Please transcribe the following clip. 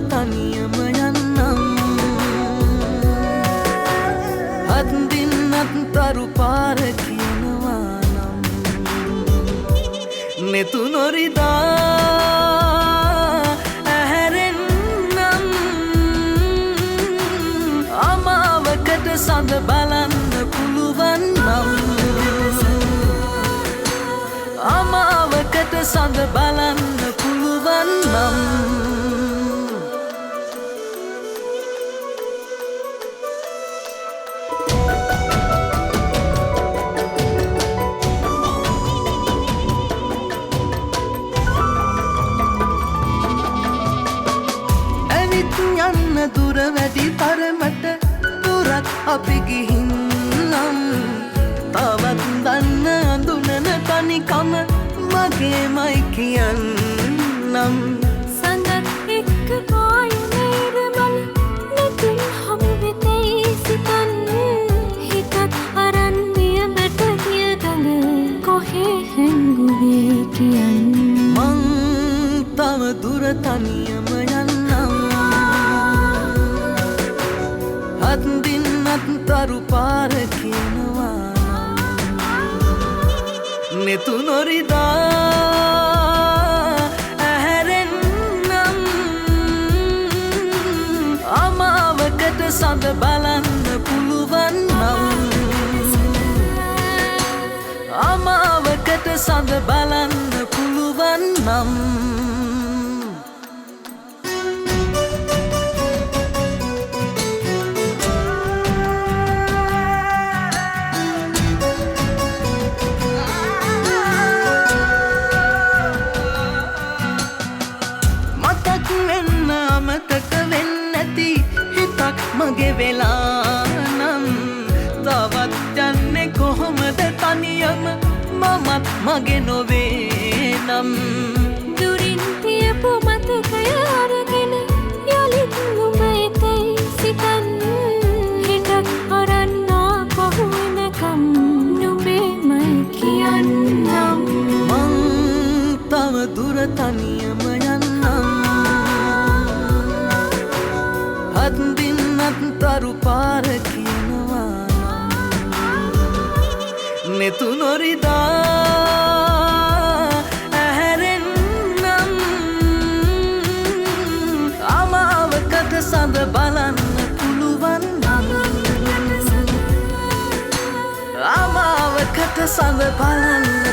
තනියම යන්නම් අත්දින්නත් තරු පාර කියනවා නම් නෙතු නොරිදා ඇහැරෙන්නම් අමාවකට සඳ බලන්න පුළුවන් නම් අමාවකට සඳ බලන්න පුළුවන් නම් යන්න දුර වැඩි තරමට දුරක් අපි ගිහින්නම් තවත් දන්න අඳුනන තනිකම මගේමයි කියන්නම් සඳත් එක්ක පායනේරමල නැතුන් හමුවෙතයි සිතන්න හිතත් අරන් නියමට ගිය ගඟ කොහේ හැංගුවේ කියන්න මං තව දුර තනියම යන්නම් අත්දින්නත් තරු පාර කියනවා නෙතු නොරිදා ඇහැරෙන්නම් අමාවකට සඳ බලන්න පුළුවන් නම් අමාවකට සඳ බලන්න පුළුවන් නම් අමතක වෙන්නැති හිතක් මගේ වෙලානම් තවත් යන්නේ කොහොමද තනියම මමත් මගේ නොවේ නම් දුරින් තියපු මතකය අරගෙන යළිත් නුඹ එතැයි සිතන්න හිතක් අරන්නා පහුවෙනකම් නුඹේමයි කියන්නම් මං තව දුර තනියම යන්නම් අත්දින්නත් තරු පාර කියනවා නෙතු නොරිදා ඇහැරෙන්නම් අමාවකට සඳ බලන්න පුළුවන් නම් අමාවකට සඳ බලන්න